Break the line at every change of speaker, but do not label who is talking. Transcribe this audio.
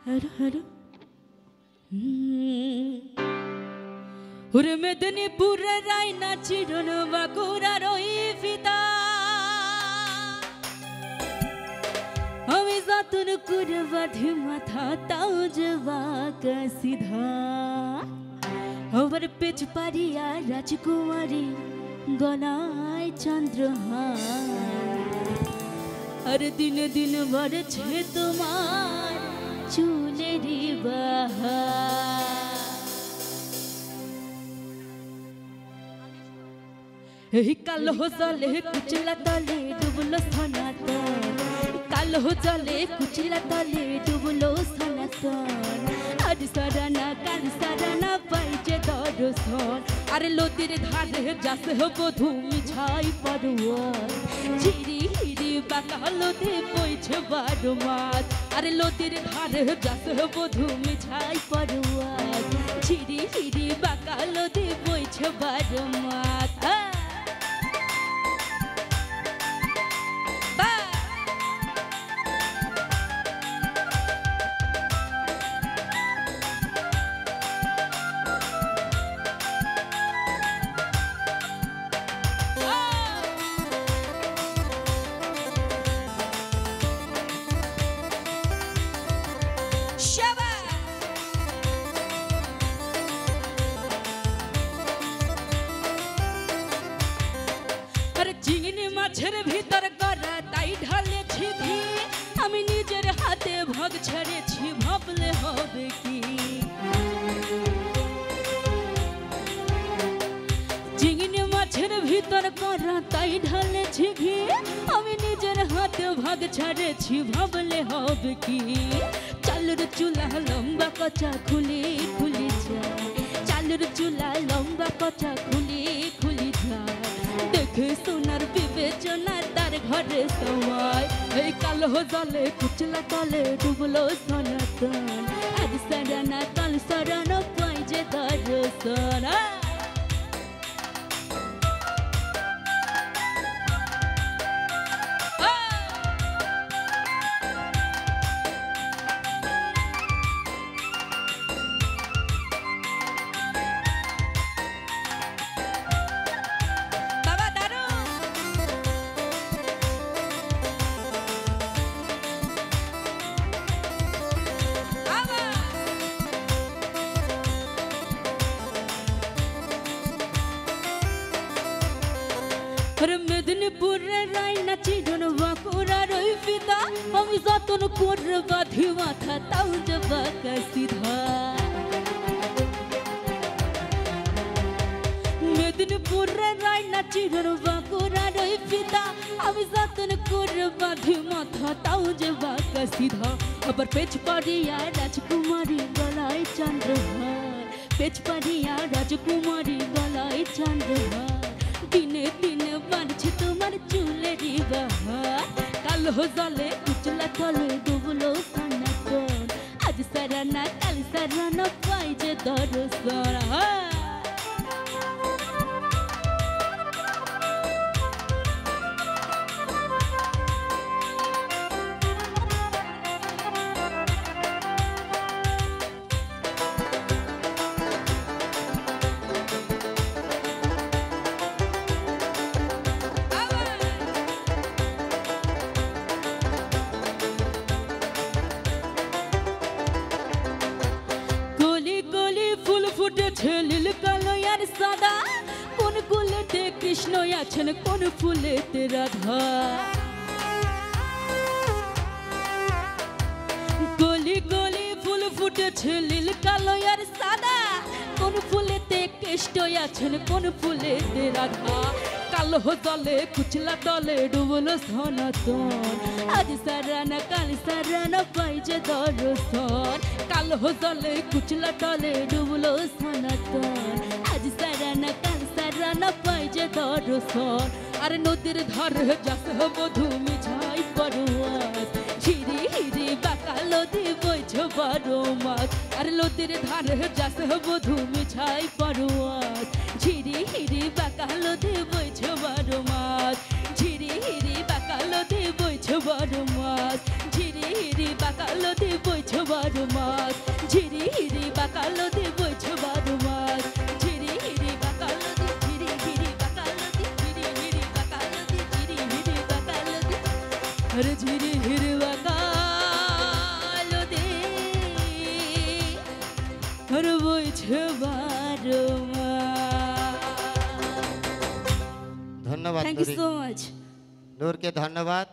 Hello hello ওরে মেদিনীপুরের রায়না চিরন বাঁকুড়ার ওই ফিতা আমি যতন করে বাঁধি মাথা তাও যে বাঁকা সিধা আমার পেছ পারিয়া রাজকুমারী গলায় চন্দ্রহার আর দিন দিন বাড়ছে তোমার চুলেরই বাহার এই কালো জলে কুচলা তলে ডুবলো সনাতন কালো জলে কুচলা তলে ডুবলো সনাতন আজ সারানা কাল সারানা পাইছে দর্শন আরে লোতির ধারে যাস বধু মিছাই পড়ুয়ার ঝিরি হিরি বাঁকা লোতে বইছে বারো মাস আরে লোতির ধারে যাস বধু মিছাই পড়ুয়ার ঝিরি হিরি বাঁকা লোতে বইছে বারো মাস চিংড়ি মাছের ভিতর করা তাই ঢালেছি ঘি আমি নিজের হাতে ভাগ ছেড়েছি ভাবলে হবে কি চিংড়ি মাছের ভিতর করা তাই ঢালেছি ঘি আমি নিজের হাতে ভাগ ছেড়েছি ভাবলে হবে কি চালুর চুলা লম্বা কচা খুলি খুলি যায় চালুর চুলা লম্বা কচা খুলি খুলি যায় দেখে সোনার বিবেচনা তার ঘরে সময় এই কালো জলে কুচলা তলে ডুবলো সনাতন আজ সারানা কাল সারানো পাই যে দর্শন মেদিনীপুরের রায়না চিরন বাঁকুড়ার ওই ফিতা আমি যতন করে বাঁধি মাথা তাও যে বাঁকা সিধা মেদিনীপুরের রায়না চিরন বাঁকুড়ার ওই ফিতা আমি যতন করে বাঁধি মাথা তাও যে বাঁকা সিধা আবার পেছ পারিয়া রাজকুমারী গলায় চন্দ্রহার পেছ পারিয়া রাজকুমারী গলায় চন্দ্রহার দিনে দিনে বাড়ছে তোমার চুলেরই বাহার কালো জলে কুচলা তলে ডুবলো সনাতন আজ সারানা কাল সারানা পাই যে দর্শন লীল কালো আর সাদা কোন কুলেতে কৃষ্ণ আছেন কোন ফুলেতে রাধা গলি গলি ফুল ফুটেছে লীল কালো আর সাদা কোন ফুলেতে কৃষ্ণ আছেন কোন ফুলেতে রাধা কালো জলে কুচলা তলে ডুবলো সনাতন আজ সারানা কাল সারানা পাই যে দর্শন কালো জলে কুচলা তলে ডুবলো সনাতন আজ সারানা কাল সারানা পাই যে দর্শন আর নদীর ধারে যাস বধু মিছাই পড়ুয়াস ঝিরি হিরি বাঁকা লদি বইছে বারো মাস আর নদীর ধারে যাস বধু মিছাই পড়ুয়াস ঝিরি হিরি বাঁকা লদি বইছে বারো মাস ঝিরি হিরি বাঁকা লদি বইছে বারো মাস ঝিরি ঝিরি হিরি বাঁকালো দি বইছো বারো মাস ঝিরি হিরি বাঁকালো দি বইছো বারো মাস ঝিরি হিরি বাঁকালো দি ঝিরি হিরি বাঁকালো দি ঝিরি হিরি বাঁকালো দি ঝিরি হিরি বাঁকালো দি আরে ঝিরি হিরি বাঁকালো দি আর বইছো বারো মাস।
ধন্যবাদ
থ্যাংক ইউ সো মাচ।
নূরকে ধন্যবাদ।